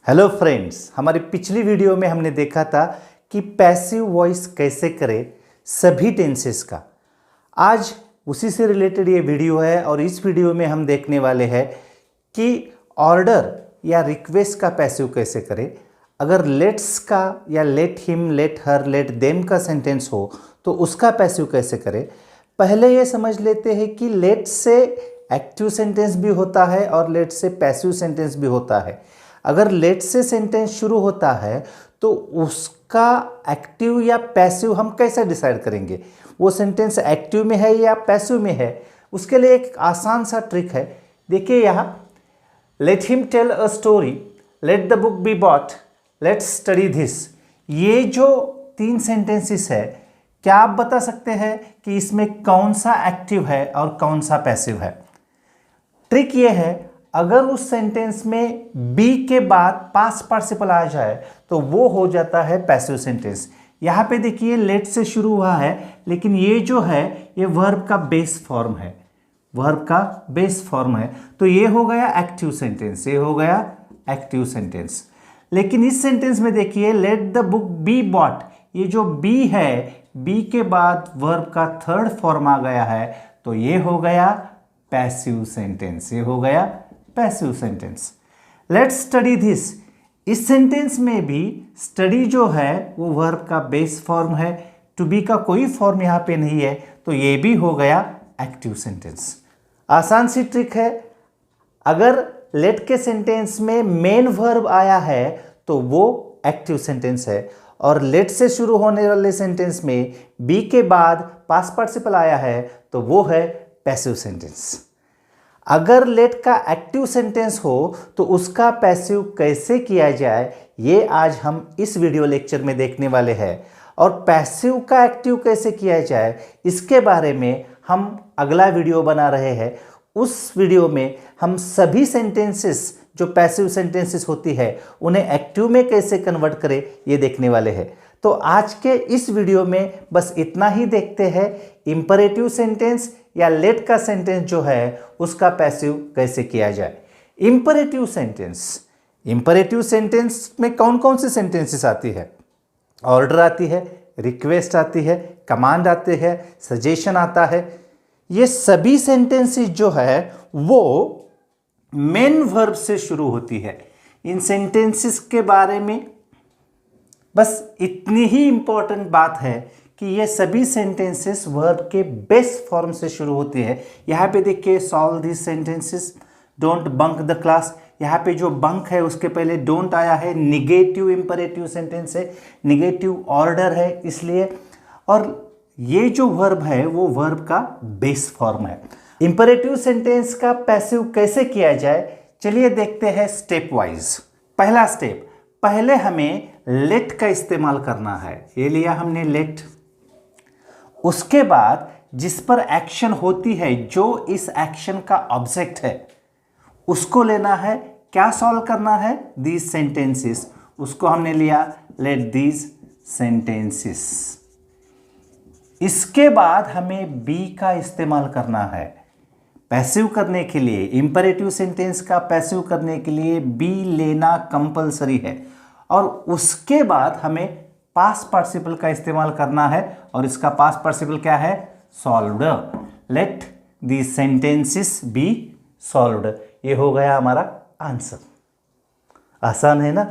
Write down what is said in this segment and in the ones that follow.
Hello friends, हमारी पिछली video में हमने देखा था कि पैसिव वॉइस कैसे करें सभी टेंसेस का। आज उसी से रिलेटेड ये वीडियो है और इस वीडियो में हम देखने वाले हैं कि ऑर्डर या रिक्वेस्ट का पैसिव कैसे करें। अगर लेट्स का या late him, let her, let them का सेंटेंस हो तो उसका पैसिव कैसे करें। पहले ये समझ लेते हैं कि लेट से एक्टिव सेंटेंस भी होता है और लेट से पैसिव सेंटेंस भी होता है। अगर लेट से सेंटेंस शुरू होता है तो उसका एक्टिव या पैसिव हम कैसे डिसाइड करेंगे, वो सेंटेंस एक्टिव में है या पैसिव में है। उसके लिए एक आसान सा ट्रिक है। देखिए यहाँ, let him tell a story, let the book be bought, let's study this. ये जो तीन सेंटेंसेस है, क्या आप बता सकते हैं कि इसमें कौन सा एक्टिव है और कौन सा पैसिव है? ट्रिक ये है, अगर उस सेंटेंस में बी के बाद पास्ट पार्टिसिपल आ जाए तो वो हो जाता है पैसिव सेंटेंस। यहां पे देखिए लेट से शुरू हुआ है, लेकिन ये जो है ये वर्ब का बेस फॉर्म है, वर्ब का बेस फॉर्म है, तो ये हो गया एक्टिव सेंटेंस, ये हो गया एक्टिव सेंटेंस। लेकिन इस सेंटेंस में देखिए late the book be bot, ये जो बी है, बी के बाद वर्ब का थर्ड फॉर्म आ गया है, तो ये हो गया पैसिव सेंटेंस, ये हो गया passive sentence. Let's study this, इस सेंटेंस में भी स्टडी जो है वो वर्ब का बेस फॉर्म है, टू बी का कोई फॉर्म यहां पे नहीं है, तो ये भी हो गया एक्टिव सेंटेंस। आसान सी ट्रिक है, अगर लेट के सेंटेंस में मेन वर्ब आया है तो वो एक्टिव सेंटेंस है, और लेट से शुरू होने वाले सेंटेंस में बी के बाद पास्ट पार्टिसिपल आया है तो वो है पैसिव सेंटेंस। अगर लेट का एक्टिव सेंटेंस हो तो उसका पैसिव कैसे किया जाए, ये आज हम इस वीडियो लेक्चर में देखने वाले हैं। और पैसिव का एक्टिव कैसे किया जाए इसके बारे में हम अगला वीडियो बना रहे हैं। उस वीडियो में हम सभी सेंटेंसेस जो पैसिव सेंटेंसेस होती है उन्हें एक्टिव में कैसे कन्वर्ट करें ये देखने वाले हैं। तो आज के इस वीडियो में बस इतना ही देखते हैं, इंपरेटिव सेंटेंस या लेट का सेंटेंस जो है उसका पैसिव कैसे किया जाए। इंपरेटिव सेंटेंस, इंपरेटिव सेंटेंस में कौन कौन से सेंटेंसेस आती है? ऑर्डर आती है, रिक्वेस्ट आती है, कमांड आते हैं, सजेशन आता है। ये सभी सेंटेंसेस जो है वो मेन वर्ब से शुरू होती है। इन सेंटेंसेस के बारे में बस इतनी ही इंपॉर्टेंट बात है कि ये सभी सेंटेंसेस वर्ब के बेस फॉर्म से शुरू होती है। यहाँ पे देखिए, solve this sentences, don't bunk the class. यहाँ पे जो बंक है उसके पहले डोंट आया है, निगेटिव इंपरेटिव सेंटेंस है, निगेटिव ऑर्डर है इसलिए, और ये जो वर्ब है वो वर्ब का बेस फॉर्म है। इंपरेटिव सेंटेंस का पैसिव कैसे किया जाए, चलिए देखते हैं स्टेप वाइज। पहला स्टेप, पहले हमें लेट का इस्तेमाल करना है। ये लिया हमने लेट, उसके बाद जिस पर एक्शन होती है, जो इस एक्शन का ऑब्जेक्ट है, उसको लेना है। क्या सॉल्व करना है? दीज सेंटेंसेस, उसको हमने लिया लेट दीज सेंटेंसेस। इसके बाद हमें बी का इस्तेमाल करना है पैसिव करने के लिए। इंपरेटिव सेंटेंस का पैसिव करने के लिए बी लेना कंपलसरी है, और उसके बाद हमें पास्ट पार्टिसिपल का इस्तेमाल करना है, और इसका पास्ट पार्टिसिपल क्या है? Solved. Let the sentences B solved. ये हो गया हमारा आंसर। आसान है ना?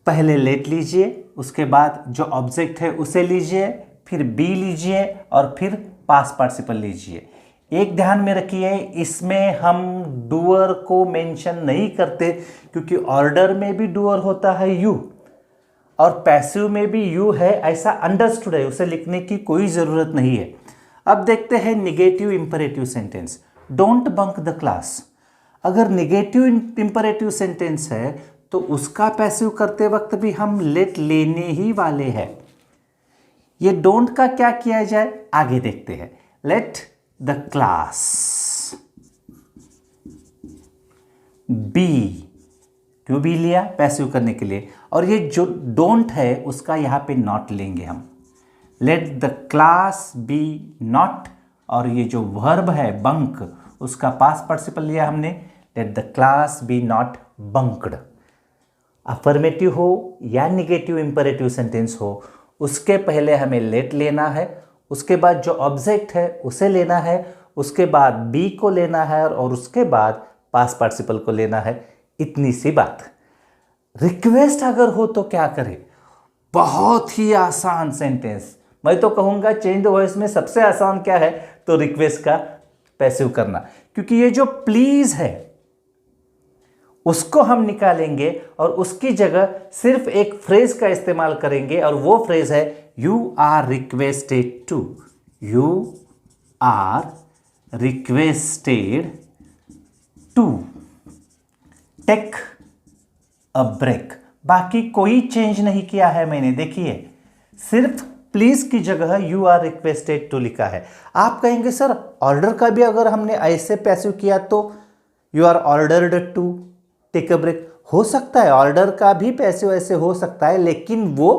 पहले लेट लीजिए, उसके बाद जो ऑब्जेक्ट है उसे लीजिए, फिर बी लीजिए और फिर पास्ट पार्टिसिपल लीजिए। एक ध्यान में रखिए, इसमें हम डूअर को मेंशन नहीं करते, क्योंकि ऑर्डर में भी डूअर होता है यू और पैसिव में भी यू है, ऐसा अंडरस्टूड है, उसे लिखने की कोई ज़रूरत नहीं है। अब देखते हैं negative imperative sentence. Don't bunk the class, अगर निगेटिव इंपरेटिव सेंटेंस है तो उसका पैसिव करते वक्त भी हम लेट लेने ही वाले हैं। ये डोंट का क्या किया जाए आगे देखते हैं। लेट द क्लास बी, क्यों बी लिया? पैसिव करने के लिए, और ये जो डोंट है उसका यहाँ पे नॉट लेंगे हम। Let the class be not, और ये जो वर्ब है बंक, उसका पास्ट पार्टिसिपल लिया हमने, let the class be not bunked. Affirmative हो या निगेटिव इंपेरेटिव सेंटेंस हो, उसके पहले हमें लेट लेना है, उसके बाद जो ऑब्जेक्ट है उसे लेना है, उसके बाद बी को लेना है और उसके बाद पास्ट पार्टिसिपल को लेना है। इतनी सी बात। रिक्वेस्ट अगर हो तो क्या करें? बहुत ही आसान सेंटेंस। मैं तो कहूंगा चेंज द वॉइस में सबसे आसान क्या है तो रिक्वेस्ट का पैसिव करना, क्योंकि ये जो प्लीज है उसको हम निकालेंगे और उसकी जगह सिर्फ एक फ्रेज का इस्तेमाल करेंगे और वो फ्रेज है you are requested to. You are requested to take a break. बाकी कोई चेंज नहीं किया है मैंने, देखिए सिर्फ प्लीज की जगह यू आर रिक्वेस्टेड टू लिखा है। आप कहेंगे सर ऑर्डर का भी अगर हमने ऐसे पैसिव किया तो you are ordered to take a break, हो सकता है ऑर्डर का भी पैसिव ऐसे हो सकता है, लेकिन वो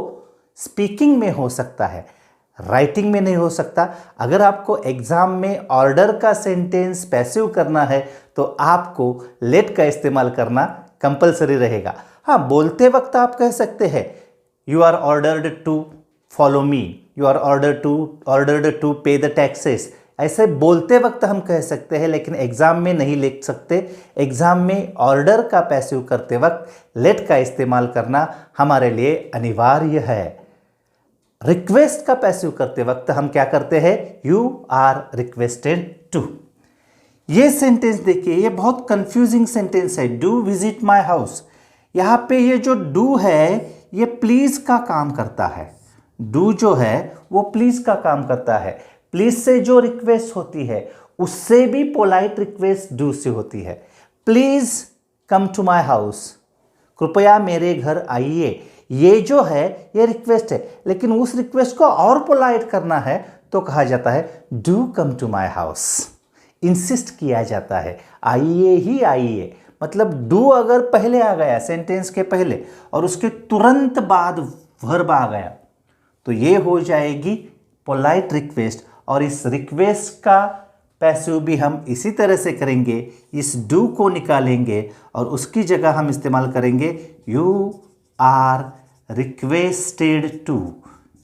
स्पीकिंग में हो सकता है, राइटिंग में नहीं हो सकता। अगर आपको एग्जाम में ऑर्डर का सेंटेंस पैसिव करना है तो आपको लेट का इस्तेमाल करना कंपलसरी रहेगा। हाँ, बोलते वक्त आप कह सकते हैं you are ordered to follow me, you are ordered to pay the taxes, ऐसे बोलते वक्त हम कह सकते हैं, लेकिन एग्जाम में नहीं लिख सकते। एग्जाम में ऑर्डर का पैसिव करते वक्त लेट का इस्तेमाल करना हमारे लिए अनिवार्य है। रिक्वेस्ट का पैसिव करते वक्त हम क्या करते हैं? You are requested to. ये सेंटेंस देखिए, ये बहुत कंफ्यूजिंग सेंटेंस है। डू विजिट माय हाउस, यहां पे ये जो डू है ये प्लीज का काम करता है। डू जो है वो प्लीज का काम करता है। प्लीज से जो रिक्वेस्ट होती है उससे भी पोलाइट रिक्वेस्ट डू से होती है। Please come to my house, कृपया मेरे घर आइए, ये जो है ये रिक्वेस्ट है, लेकिन उस रिक्वेस्ट को और पोलाइट करना है तो कहा जाता है do come to my house. Insist किया जाता है आइए ही आइए। मतलब डू अगर पहले आ गया सेंटेंस के पहले और उसके तुरंत बाद वर्ब आ गया तो ये हो जाएगी पोलाइट रिक्वेस्ट, और इस रिक्वेस्ट का पैसिव भी हम इसी तरह से करेंगे। इस डू को निकालेंगे और उसकी जगह हम इस्तेमाल करेंगे you are requested to.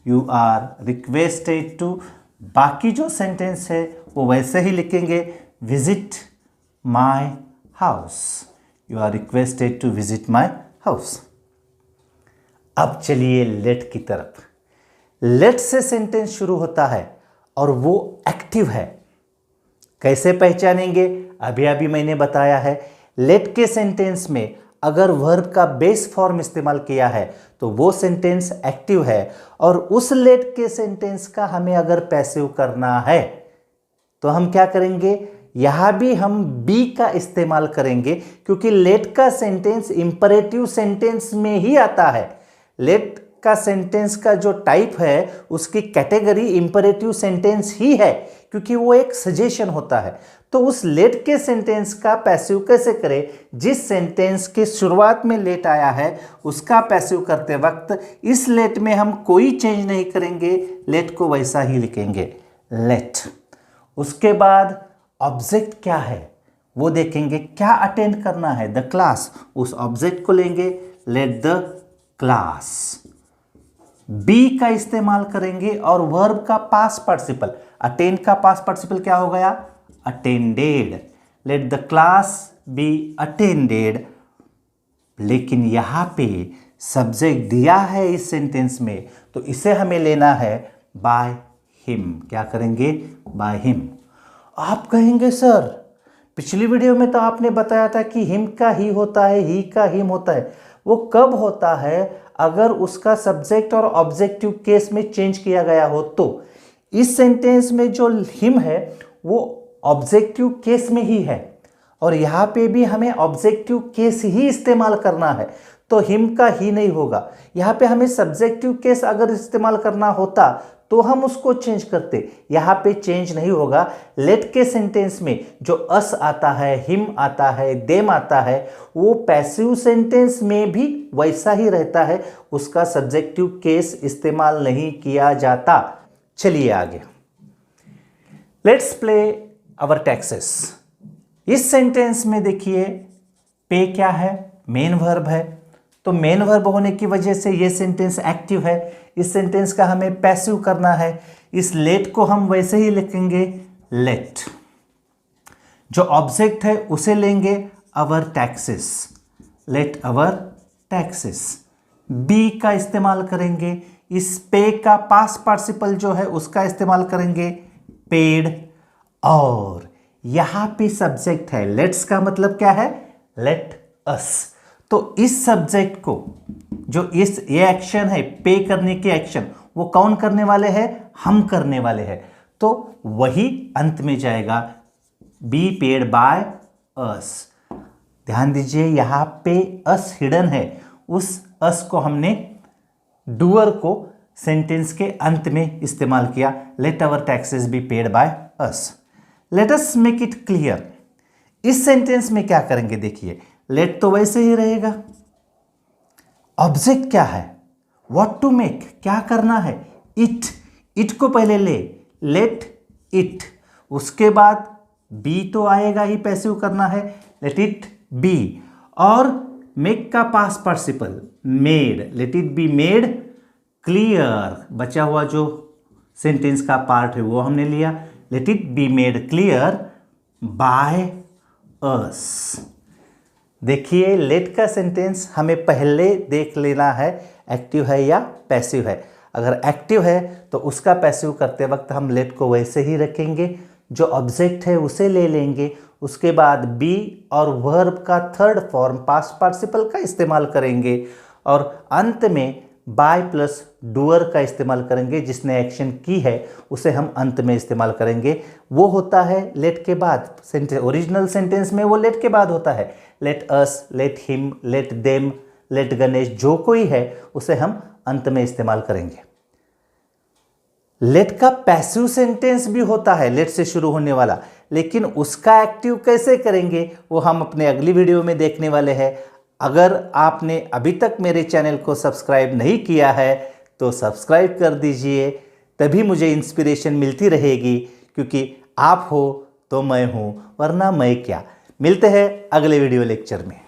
You are requested to. बाकी जो सेंटेंस है वो वैसे ही लिखेंगे visit my house. You are requested to visit my house. अब चलिए लेट की तरफ। लेट से सेंटेंस शुरू होता है और वो एक्टिव है। कैसे पहचानेंगे? अभी अभी मैंने बताया है, लेट के सेंटेंस में अगर वर्ब का बेस फॉर्म इस्तेमाल किया है तो वो सेंटेंस एक्टिव है, और उस लेट के सेंटेंस का हमें अगर पैसिव करना है तो हम क्या करेंगे? यहां भी हम बी का इस्तेमाल करेंगे, क्योंकि लेट का सेंटेंस इंपरेटिव सेंटेंस में ही आता है। लेट का सेंटेंस का जो टाइप है उसकी कैटेगरी इंपरेटिव सेंटेंस ही है, क्योंकि वो एक सजेशन होता है। तो उस लेट के सेंटेंस का पैसिव कैसे करें? जिस सेंटेंस के शुरुआत में लेट आया है उसका पैसिव करते वक्त इस लेट में हम कोई चेंज नहीं करेंगे, लेट को वैसा ही लिखेंगे लेट। उसके बाद ऑब्जेक्ट क्या है वो देखेंगे, क्या अटेंड करना है? The class. उस ऑब्जेक्ट को लेंगे लेट द क्लास। बी का इस्तेमाल करेंगे और वर्ब का पास्ट पार्टिसिपल, अटेंड का पास्ट पार्टिसिपल क्या हो गया? Attended. Late the class be attended. लेकिन यहां पे सब्जेक्ट दिया है इस सेंटेंस में, तो इसे हमें लेना है बाय हिम। क्या करेंगे? By him. आप कहेंगे सर पिछली वीडियो में तो आपने बताया था कि हिम का ही होता है, ही का हिम होता है। वो कब होता है? अगर उसका सब्जेक्ट और ऑब्जेक्टिव केस में चेंज किया गया हो तो। इस सेंटेंस में जो हिम है वो ऑब्जेक्टिव केस में ही है, और यहां पे भी हमें ऑब्जेक्टिव केस ही इस्तेमाल करना है, तो हिम का ही नहीं होगा। यहां पे हमें सब्जेक्टिव केस अगर इस्तेमाल करना होता तो हम उसको चेंज करते, यहां पे चेंज नहीं होगा। लेट के सेंटेंस में जो अस आता है, हिम आता है, देम आता है, वो पैसिव सेंटेंस में भी वैसा ही रहता है, उसका सब्जेक्टिव केस इस्तेमाल नहीं किया जाता। चलिए आगे। Let's play our taxes. इस सेंटेंस में देखिए पे क्या है? मेन वर्ब है। तो मेन वर्ब होने की वजह से ये सेंटेंस एक्टिव है। इस सेंटेंस का हमें पैसिव करना है। इस लेट को हम वैसे ही लिखेंगे लेट। जो ऑब्जेक्ट है उसे लेंगे अवर taxes, late our taxes. B का इस्तेमाल करेंगे, इस पे का पास्ट पार्टिसिपल जो है उसका इस्तेमाल करेंगे पेड। और यहां पे सब्जेक्ट है, लेट्स का मतलब क्या है, लेट अस। तो इस सब्जेक्ट को जो ये एक्शन है, पे करने के एक्शन, वो कौन करने वाले हैं, हम करने वाले हैं। तो वही अंत में जाएगा, बी पेड बाय अस। ध्यान दीजिए यहां पे अस हिडन है, उस अस को हमने डूअर को सेंटेंस के अंत में इस्तेमाल किया। Let our taxes be paid by us. Let us make it clear. इस सेंटेंस में क्या करेंगे, देखिए लेट तो वैसे ही रहेगा, ऑब्जेक्ट क्या है, व्हाट टू मेक, क्या करना है, इट। इट को पहले लेट इट, उसके बाद बी तो आएगा ही, पैसिव करना है, लेट इट बी। और मेक का past participle made, let it be made clear. बचा हुआ जो सेंटेंस का पार्ट है वो हमने लिया, let it be made clear by us. देखिए लेट का सेंटेंस हमें पहले देख लेना है एक्टिव है या पैसिव है। अगर एक्टिव है तो उसका पैसिव करते वक्त हम लेट को वैसे ही रखेंगे, जो ऑब्जेक्ट है उसे ले लेंगे, उसके बाद बी और वर्ब का थर्ड फॉर्म पास्ट पार्टिसिपल का इस्तेमाल करेंगे, और अंत में बाय प्लस डूअर का इस्तेमाल करेंगे। जिसने एक्शन की है उसे हम अंत में इस्तेमाल करेंगे। वो होता है लेट के बाद, ओरिजिनल सेंटेंस में वो लेट के बाद होता है। Let us, let him, let them, let Ganesh, जो कोई है उसे हम अंत में इस्तेमाल करेंगे। लेट का पैसिव सेंटेंस भी होता है, लेट से शुरू होने वाला, लेकिन उसका एक्टिव कैसे करेंगे वो हम अपने अगली वीडियो में देखने वाले हैं। अगर आपने अभी तक मेरे चैनल को सब्सक्राइब नहीं किया है तो सब्सक्राइब कर दीजिए, तभी मुझे इंस्पिरेशन मिलती रहेगी, क्योंकि आप हो तो मैं हूँ, वरना मैं क्या। मिलते हैं अगले वीडियो लेक्चर में।